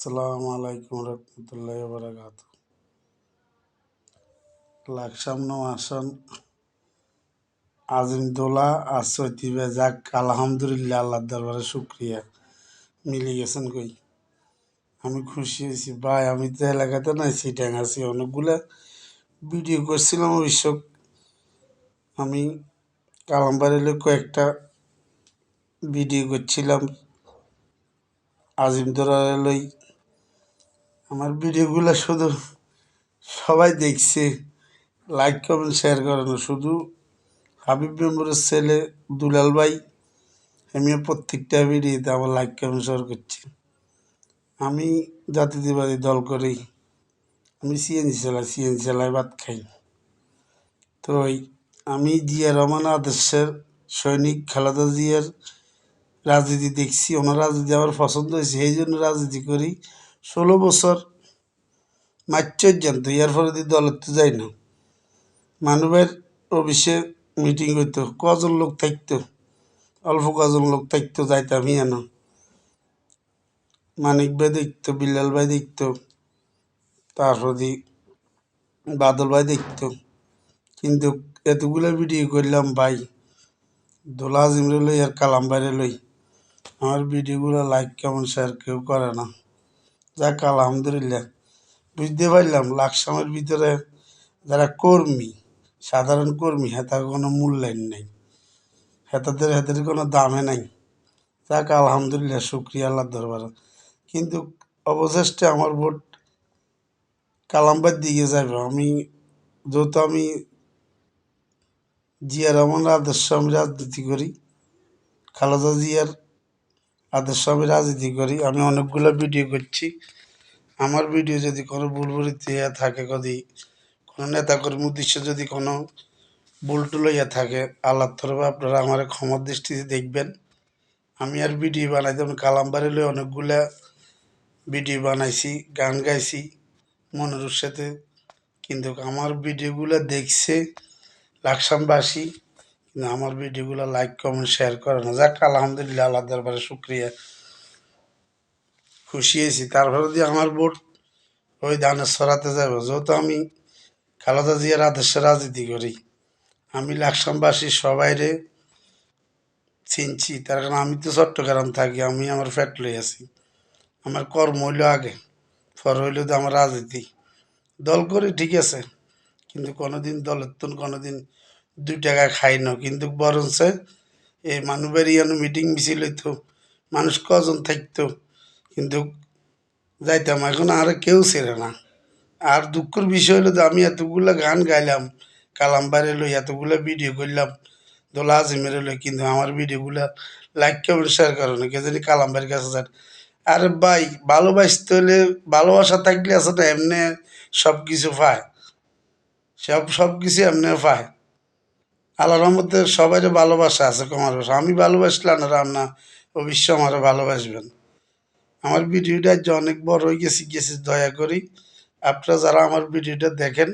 আসসালামু আলাইকুম রহমতুল্লাহি বারাকাতু। লাকসাম আসন আজিমদোলা আর সৈতিবে যাক আলহামদুলিল্লাহ, আল্লাহ দরবারে শুক্রিয়া। মিলে গেছেন কই, আমি খুশি হয়েছি ভাই। আমি তো এলাকাতে নাই, সিটাং আছি। অনেকগুলা ভিডিও করছিলাম অবশ্য। আমি কালামবাড়িলে কয়েকটা ভিডিও করছিলাম আজিমদোলা লই। আমার ভিডিওগুলো শুধু সবাই দেখছে, লাইক কমেন্ট শেয়ার করে না। শুধু হাবিব মেম্বরের ছেলে দুলাল ভাই, আমিও প্রত্যেকটা ভিডিওতে আমার লাইক কমেন্ট শেয়ার করছি। আমি জাতীয়তাবাদী দল করি, আমি সিএনজি চালাই ভাত খাই। তো আমি জিয়া রহমান আদর্শের সৈনিক খালেদা জিয়ার রাজনীতি দেখছি, ওনার রাজনীতি আমার পছন্দ হয়েছে, এই জন্য রাজনীতি করি। 16 বছর মাচ্চর জানতো, ইয়ার পরে দিয়ে দলের তো যাই না। মানবের অফিসে মিটিং হইতো, কজন লোক থাকতো, অল্প কজন লোক থাকতো, যাইতাম না। মানিক ভাই দেখতো, বিল্লাল ভাই দেখতো, তারপরে বাদল ভাই দেখতো। কিন্তু এতগুলো ভিডিও করলাম ভাই, দোলা আজিমরে লই আর কালাম বাইরে লই, আমার ভিডিওগুলো লাইক কেমন শেয়ার কেউ করে না। যাক আলহামদুলিল্লাহ, বুঝতে পারলাম লাকসামের ভিতরে যারা কর্মী, সাধারণ কর্মী, হেতার কোনো মূল্যায়ন নেই, হেতাদের কোনো দামে নাই। যাক আলহামদুলিল্লাহ, শুক্রিয়া আল্লাহ দরবার। কিন্তু অবশেষে আমার ভোট কালাম্বার দিকে যাবে। যেহেতু আমি জিয়া রহমানের আদর্শ আমি রাজনীতি করি, খালেদা জিয়ার আদর্শ আমি রাজনীতি করি, আমি অনেকগুলো ভিডিও করছি। আমার ভিডিও যদি কোনো ভুলভুরিতে থাকে, কোনো নেতাকর্মীর উদ্দেশ্যে যদি কোনো ভুল টুল হইয়া থাকে, আল্লাহর তরফে আপনারা আমার ক্ষমার দৃষ্টিতে দেখবেন। আমি আর ভিডিও বানাইতে কালামবাড়ি লই অনেকগুলা ভিডিও বানাইছি, গান গাইছি মনের সাথে। কিন্তু আমার ভিডিওগুলো দেখছে লাকসামবাসী, কিন্তু আমার ভিডিওগুলো লাইক কমেন্ট শেয়ার করে না। যাক আলহামদুলিল্লাহ, আল্লাহ দরবারে শুক্রিয়া, খুশি হয়েছি। তারপরে দিয়ে আমার ভোট ওই ধানের সরাতে যাবে। যেহেতু আমি খালেদা জিয়ার আদর্শে রাজনীতি করি, আমি লাকসামবাসী সবাইরে চিনছি। তার কারণ আমি তো চট্টগ্রাম থাকি, আমি আমার ফ্যাট লই আছি। আমার কর্ম হইল আগে, পর হইল তো আমার রাজনীতি। দল করি ঠিক আছে, কিন্তু কোনোদিন দলের তো কোনোদিন 2 টাকা খাই না। কিন্তু বরঞ্চ এই মানুষের ইয়ানো মিটিং মিছিল হইতো, মানুষ কজন থাকতো, কিন্তু যাইতাম। এখন আর কেউ ছেড়ে না। আর দুঃখের বিষয় হলো যে আমি এতগুলো গান গাইলাম কালামবারে লই, এতগুলো ভিডিও করলাম দোলা আজিমের লই, কিন্তু আমার ভিডিওগুলো লাইক কমেন্ট শেয়ার করে না। কে জানি কালামবাড়ির কাছে যান। আরে ভাই, ভালোবাসতে হলে ভালোবাসা থাকলে আছে না, এমনি সব কিছু পায়, সব কিছু এমনি পায়। আল্লাহর রহমতে সবাই ভালোবাসা আছে, কমার বাসা। আমি ভালোবাসলাম না, রান্না অবশ্য আমারও ভালোবাসবেন। আমার ভিডিওটা যে অনেক বড় হয়ে গেছে, দয়া করি আপনারা যারা আমার ভিডিওটা দেখেন,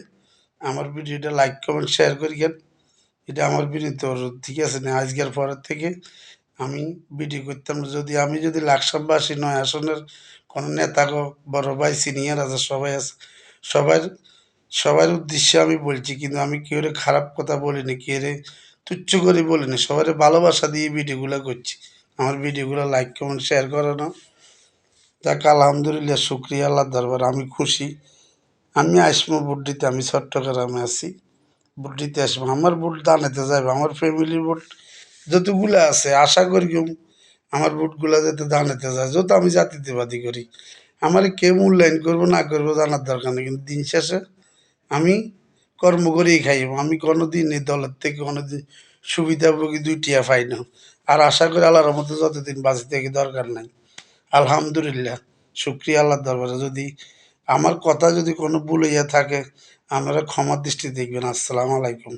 আমার ভিডিওটা লাইক কমেন্ট শেয়ার করিয়েন। এটা আমার বিনীত অনুরোধ, ঠিক আছে না? আজকের পরের থেকে আমি ভিডিও করতাম না। আমি যদি লাকসামবাসী নয় আসনের কোনো নেতা, বড় ভাই, সিনিয়র আছে, সবাই আছে, সবার সবার উদ্দেশ্যে আমি বলছি। কিন্তু আমি কেউ খারাপ কথা বলিনি, কেউ তুচ্ছ করে বলিনি, সবার ভালোবাসা দিয়ে ভিডিওগুলো করছি। আমার ভিডিওগুলো লাইক কমেন্ট শেয়ার করে না। যাক আলহামদুলিল্লাহ, শুক্রিয়া আল্লাহ দরবার, আমি খুশি। আমি আসবো ভোট দিতে, আমি চট্টগ্রামে আছি, ভোট দিতে আসবো। আমার ভোট দানেতে যাবে, আমার ফ্যামিলির ভোট যতগুলো আছে আশা করি আমার ভোটগুলো যাতে দানেতে যায়। যত আমি জাতীয়তাবাদী করি, আমার কে মূল্যায়ন করবো না করবো জানার দরকার নেই, কিন্তু দিন শেষে আমি কর্ম করেই খাইব। আমি কোনো দিন এই দলের থেকে কোনো দিন সুবিধাভোগী 2 টিয়া পাই না। আর আশা করি আল্লাহর মতো যতদিন বাঁচি থেকে দরকার নাই। আলহামদুলিল্লাহ, শুক্রিয়া আল্লাহর দরবারে। যদি আমার কথা যদি কোনো ভুল হইয়া থাকে, আপনারা ক্ষমার দৃষ্টি দেখবেন। আসসালামু আলাইকুম।